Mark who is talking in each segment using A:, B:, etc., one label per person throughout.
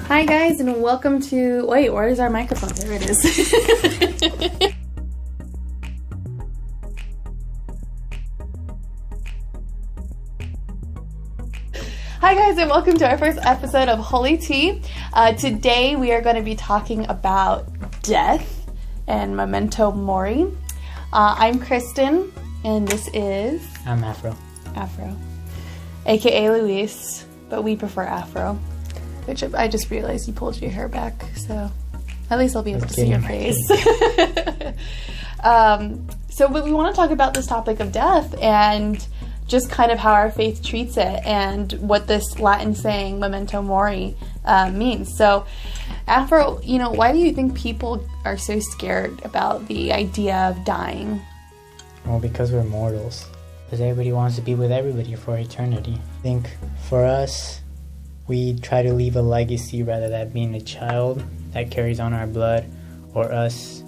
A: Hi guys, and welcome to, wait, where's our microphone? There it is. Hi guys, and welcome to our first episode of Holy Tea. Today we are going to be talking about death and Memento Mori. I'm Kristin, and this is...
B: I'm Afro,
A: aka Luis, but we prefer Afro. Which I just realized you pulled your hair back, so at least I'll be able to see your face. So we want to talk about this topic of death and just kind of how our faith treats it and what this Latin saying, Memento Mori, means. So, Afro, why do you think people are so scared about the idea of dying?
B: Well, because we're mortals. Because everybody wants to be with everybody for eternity. I think for us, we try to leave a legacy rather than being a child that carries on our blood, or us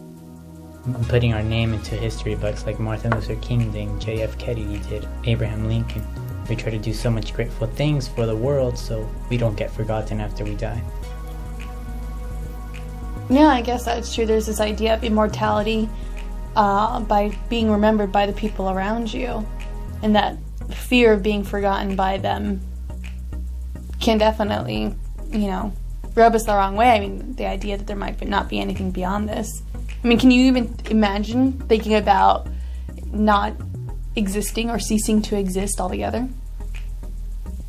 B: putting our name into history books like Martin Luther King did, J.F. Kennedy did, Abraham Lincoln. We try to do so much grateful things for the world so we don't get forgotten after we die.
A: Yeah, I guess that's true. There's this idea of immortality by being remembered by the people around you, and that fear of being forgotten by them can definitely, rub us the wrong way. I mean, the idea that there might not be anything beyond this. I mean, can you even imagine thinking about not existing or ceasing to exist altogether?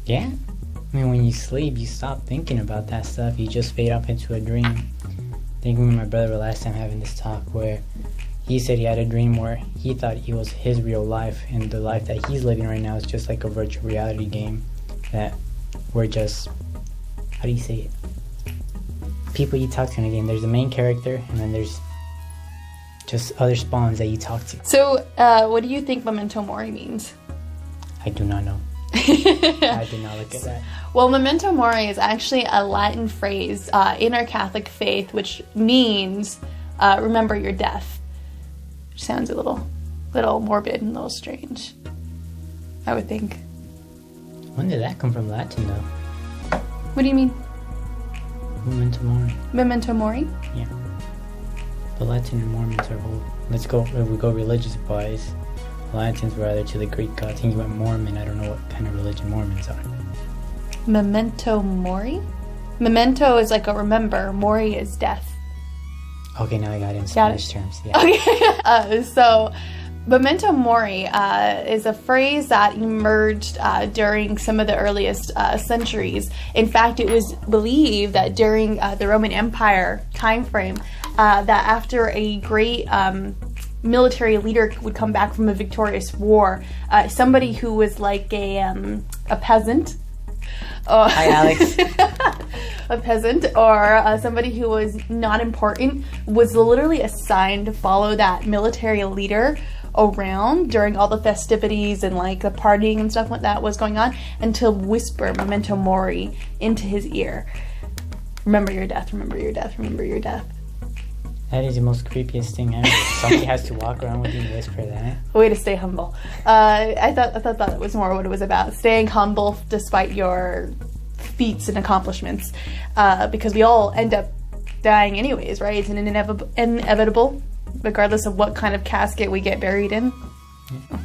B: Yeah. I mean, when you sleep, you stop thinking about that stuff. You just fade off into a dream. I think me and my brother were last time having this talk where he said he had a dream where he thought it was his real life, and the life that he's living right now is just like a virtual reality game that we're just, how do you say it? People you talk to in a game. There's the main character, and then there's just other spawns that you talk to.
A: So, what do you think Memento Mori means?
B: I do not know. I did not look at that.
A: Well, Memento Mori is actually a Latin phrase in our Catholic faith, which means remember your death. Which sounds a little morbid and a little strange, I would think.
B: When did that come from Latin, though?
A: What do you mean?
B: Memento Mori.
A: Memento Mori?
B: Yeah. The Latin and Mormons are old. If we go religious-wise, Latins were either to the Greek gods. I think you went Mormon. I don't know what kind of religion Mormons are.
A: Memento Mori? Memento is like a remember. Mori is death.
B: Okay, now I got it in Spanish terms. Yeah.
A: Okay. So, Memento Mori is a phrase that emerged during some of the earliest centuries. In fact, it was believed that during the Roman Empire time frame, that after a great military leader would come back from a victorious war, somebody who was like a peasant.
B: Hi, Alex.
A: A peasant or somebody who was not important was literally assigned to follow that military leader around during all the festivities and like the partying and stuff like that was going on, and to whisper Memento Mori into his ear. Remember your death, remember your death, remember your death.
B: That is the most creepiest thing ever. Somebody has to walk around with you and whisper that.
A: Way to stay humble. I thought that was more what it was about. Staying humble despite your feats and accomplishments. Because we all end up dying anyways, right? It's an inevitable, regardless of what kind of casket we get buried in.
B: Yeah.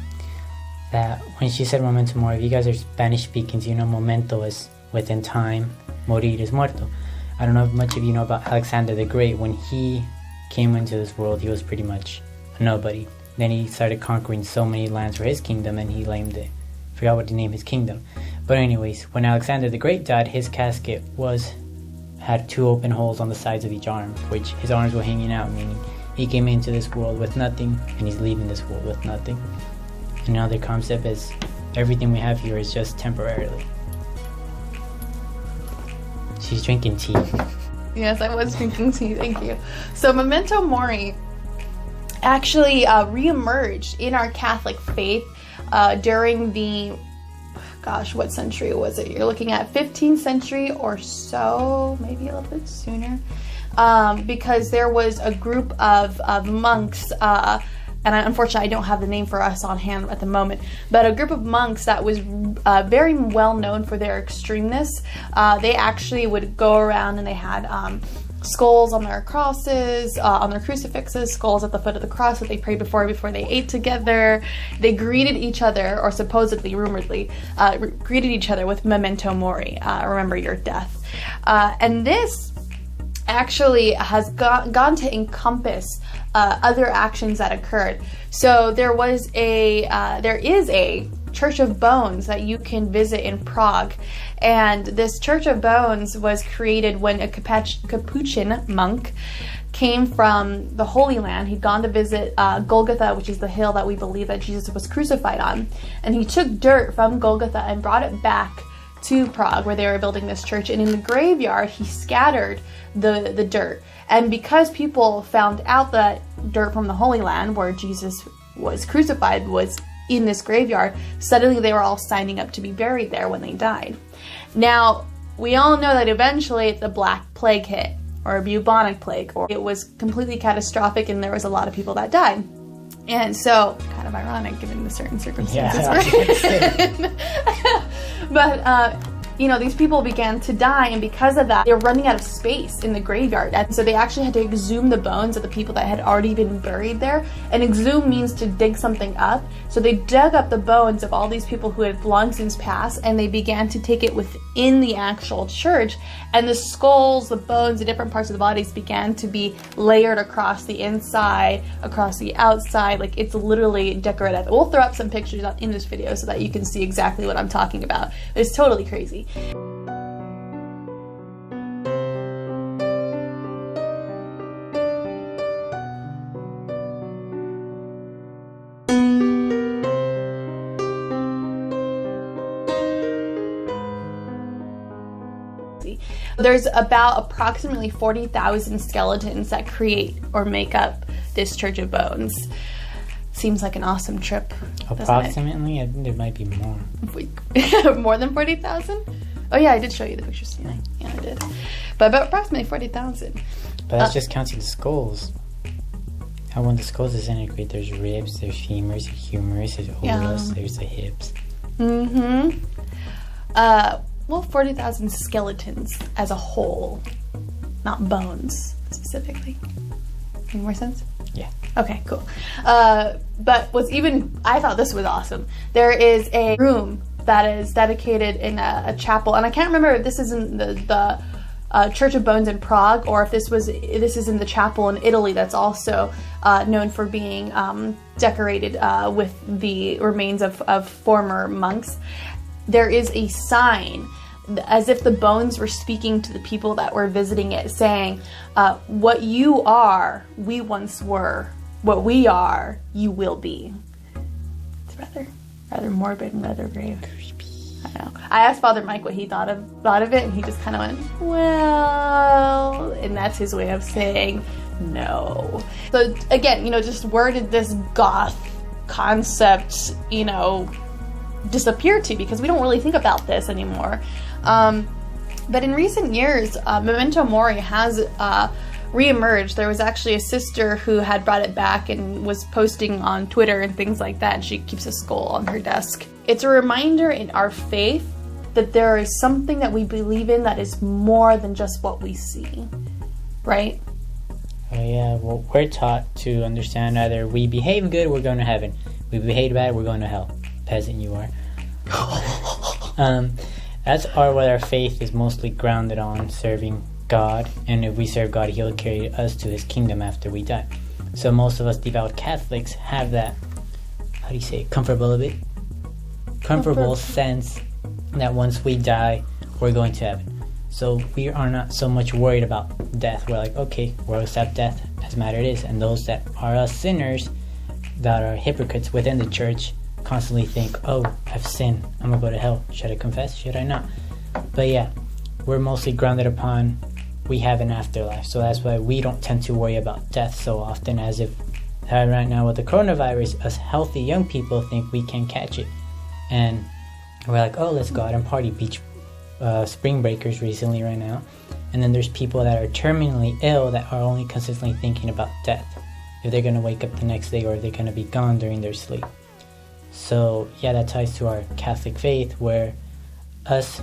B: That when she said Memento Mori, if you guys are Spanish speaking, you know Memento is within time, morir is muerto. I don't know if much of you know about Alexander the Great. When he came into this world, he was pretty much a nobody. Then he started conquering so many lands for his kingdom, and he named it, forgot what to name his kingdom. But anyways, when Alexander the Great died, his casket had 2 open holes on the sides of each arm, which his arms were hanging out, meaning he came into this world with nothing, and he's leaving this world with nothing. Another concept is everything we have here is just temporarily. She's drinking tea.
A: Yes, I was drinking tea, thank you. So Memento Mori actually re-emerged in our Catholic faith during the, what century was it? You're looking at 15th century or so, maybe a little bit sooner. Because there was a group of monks and unfortunately I don't have the name for us on hand at the moment, but a group of monks that was very well known for their extremeness. They actually would go around and they had skulls on their crosses, on their crucifixes, skulls at the foot of the cross that they prayed before they ate together. They greeted each other, or supposedly, rumoredly, greeted each other with Memento Mori, remember your death. And this actually has gone to encompass other actions that occurred. So there is a Church of Bones that you can visit in Prague, and this Church of Bones was created when a Capuchin monk came from the Holy Land. He'd gone to visit Golgotha, which is the hill that we believe that Jesus was crucified on, and he took dirt from Golgotha and brought it back to Prague where they were building this church, and in the graveyard he scattered the dirt. And because people found out that dirt from the Holy Land where Jesus was crucified was in this graveyard, suddenly they were all signing up to be buried there when they died. Now, we all know that eventually the Black Plague hit, or a bubonic plague, or it was completely catastrophic and there was a lot of people that died. And so, kind of ironic given the certain circumstances we're in. But, you know, these people began to die, and because of that, they were running out of space in the graveyard. And so they actually had to exhume the bones of the people that had already been buried there. And exhume means to dig something up. So they dug up the bones of all these people who had long since passed, and they began to take it within the actual church. And the skulls, the bones, the different parts of the bodies began to be layered across the inside, across the outside. Like, it's literally decorative. We'll throw up some pictures in this video so that you can see exactly what I'm talking about. It's totally crazy. There's about approximately 40,000 skeletons that create or make up this Church of Bones. Seems like an awesome trip.
B: Approximately? I think there might be more.
A: More than 40,000? Oh yeah, I did show you the pictures. Yeah, I did. But about approximately 40,000.
B: But that's just counting the skulls. How when the skulls disintegrate, there's ribs, there's femurs, there's humerus, there's olus, there's the hips.
A: Mm-hmm. Well, 40,000 skeletons as a whole, not bones specifically. Make more sense?
B: Yeah.
A: Okay, cool. But I thought this was awesome. There is a room that is dedicated in a chapel, and I can't remember if this is in the Church of Bones in Prague, or if this is in the chapel in Italy that's also known for being decorated with the remains of former monks. There is a sign, as if the bones were speaking to the people that were visiting it, saying, what you are, we once were. What we are, you will be. It's rather morbid and rather grave. Creepy. I know. I asked Father Mike what he thought of it, and he just kind of went, well, and that's his way of saying no. So again, just where did this goth concept, disappear to? Because we don't really think about this anymore. But in recent years, Memento Mori has re-emerged. There was actually a sister who had brought it back and was posting on Twitter and things like that, and she keeps a skull on her desk. It's a reminder in our faith that there is something that we believe in that is more than just what we see, right?
B: Oh yeah, well, we're taught to understand either we behave good, we're going to heaven. We behave bad, we're going to hell. Peasant you are. That's what our faith is mostly grounded on, serving God, and if we serve God, He'll carry us to His kingdom after we die. So most of us devout Catholics have that, comfortable sense that once we die, we're going to heaven. So we are not so much worried about death. We're like, okay, we'll accept death as matter it is. And those that are us sinners, that are hypocrites within the church, constantly think, oh, I've sinned, I'm gonna go to hell. Should I confess? Should I not? But yeah, we're mostly grounded upon we have an afterlife. So that's why we don't tend to worry about death so often, as if right now with the coronavirus, us healthy young people think we can catch it. And we're like, oh, let's go out and party. Beach spring breakers recently right now. And then there's people that are terminally ill that are only consistently thinking about death. if they're going to wake up the next day or they're going to be gone during their sleep. So yeah, that ties to our Catholic faith, where us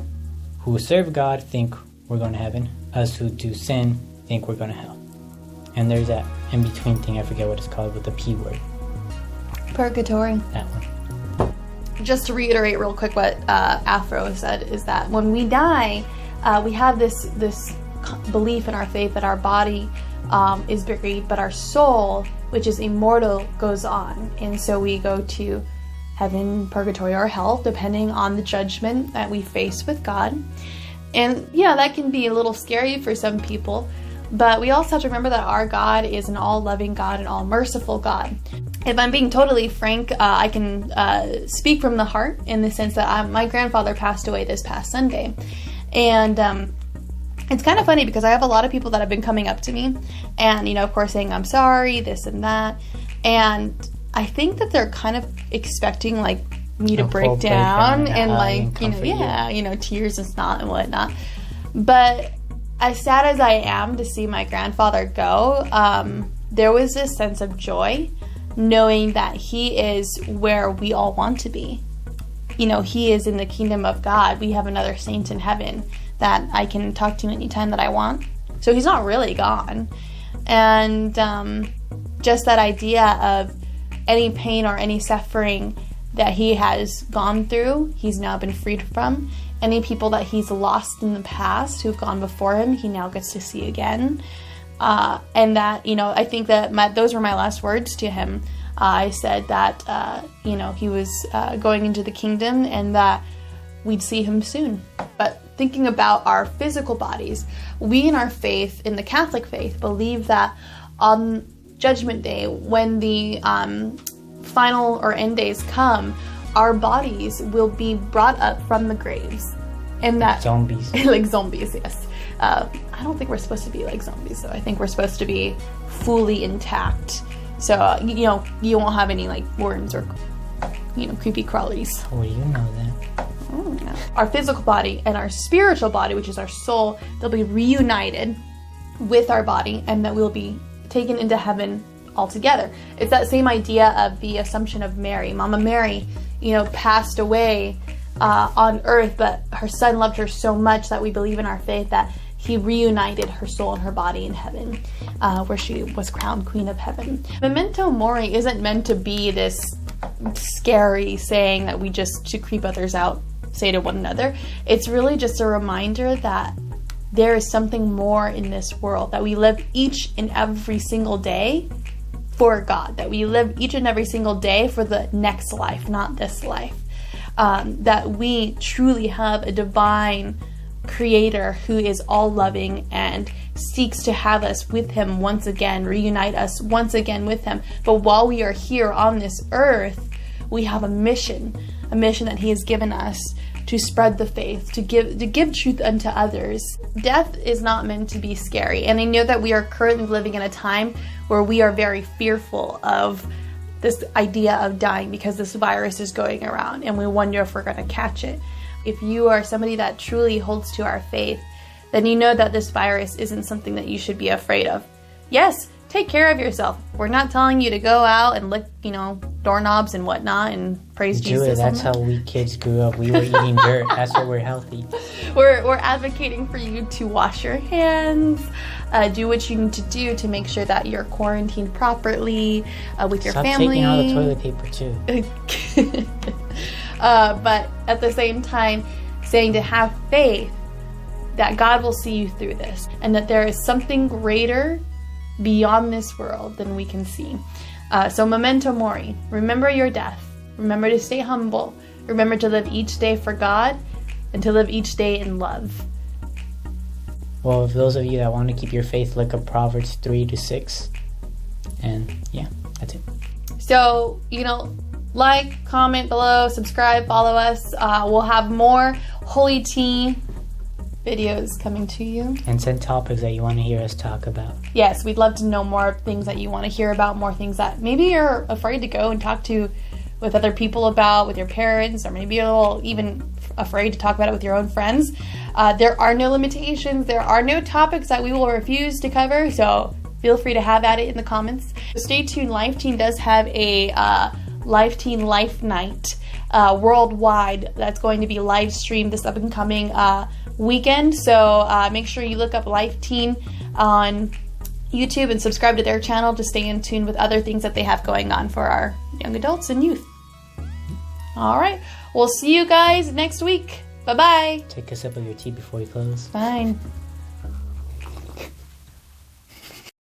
B: who serve God think we're going to heaven, us who do sin think we're going to hell. And there's that in-between thing, I forget what it's called, with the P word.
A: Purgatory.
B: That one.
A: Just to reiterate real quick what Afro said, is that when we die, we have this belief in our faith that our body is buried, but our soul, which is immortal, goes on. And so we go to heaven, purgatory, or hell, depending on the judgment that we face with God. And yeah, that can be a little scary for some people, but we also have to remember that our God is an all-loving God, an all-merciful God. If I'm being totally frank, I can speak from the heart, in the sense that my grandfather passed away this past Sunday. And it's kind of funny because I have a lot of people that have been coming up to me and, of course, saying I'm sorry, this and that. And I think that they're kind of expecting me to break down and tears and snot and whatnot. But as sad as I am to see my grandfather go, there was this sense of joy knowing that he is where we all want to be. He is in the kingdom of God. We have another saint in heaven that I can talk to anytime that I want. So he's not really gone. And just that idea of any pain or any suffering that he has gone through, he's now been freed from. Any people that he's lost in the past who've gone before him, he now gets to see again. And that, I think that those were my last words to him. I said that, he was going into the kingdom and that we'd see him soon. But thinking about our physical bodies, we in our faith, in the Catholic faith, believe that on Judgment Day, when the final or end days come, our bodies will be brought up from the graves. And that
B: zombies.
A: Like zombies, yes. I don't think we're supposed to be like zombies, though. I think we're supposed to be fully intact. So, you won't have any worms or, creepy crawlies.
B: Oh, you know that.
A: Our physical body and our spiritual body, which is our soul, they'll be reunited with our body, and that we'll be taken into heaven altogether. It's that same idea of the Assumption of Mary. Mama Mary, passed away on earth, but her son loved her so much that we believe in our faith that he reunited her soul and her body in heaven, where she was crowned Queen of Heaven. Memento Mori isn't meant to be this scary saying that we just, to creep others out, say to one another. It's really just a reminder that there is something more in this world, that we live each and every single day for God, that we live each and every single day for the next life, not this life. That we truly have a divine creator who is all loving and seeks to have us with him once again, reunite us once again with him. But while we are here on this earth, we have a mission that he has given us to spread the faith, to give truth unto others. Death is not meant to be scary. And I know that we are currently living in a time where we are very fearful of this idea of dying because this virus is going around and we wonder if we're going to catch it. If you are somebody that truly holds to our faith, then you know that this virus isn't something that you should be afraid of. Yes, take care of yourself. We're not telling you to go out and lick, doorknobs and whatnot and praise Jesus.
B: That's how we kids grew up. We were eating dirt. That's why we're healthy.
A: We're advocating for you to wash your hands, do what you need to do to make sure that you're quarantined properly with your family.
B: Stop taking all the toilet paper too.
A: But at the same time, saying to have faith that God will see you through this and that there is something greater beyond this world than we can see. So Memento Mori, remember your death. Remember to stay humble. Remember to live each day for God and to live each day in love.
B: Well, for those of you that want to keep your faith, look up Proverbs 3-6. And yeah, that's it.
A: So, like, comment below, subscribe, follow us. We'll have more Holy Tea videos coming to you.
B: And send topics that you want to hear us talk about.
A: Yes, we'd love to know more things that you want to hear about, more things that maybe you're afraid to go and talk to with other people about, with your parents, or maybe you're a little even afraid to talk about it with your own friends. There are no limitations. There are no topics that we will refuse to cover, so feel free to have at it in the comments. Stay tuned. Life Teen does have a Life Teen Life Night worldwide that's going to be live streamed this up and coming weekend. So make sure you look up Life Teen on YouTube and subscribe to their channel to stay in tune with other things that they have going on for our young adults and youth. All right, we'll see you guys next week. Bye-bye.
B: Take a sip of your tea before you close.
A: Fine.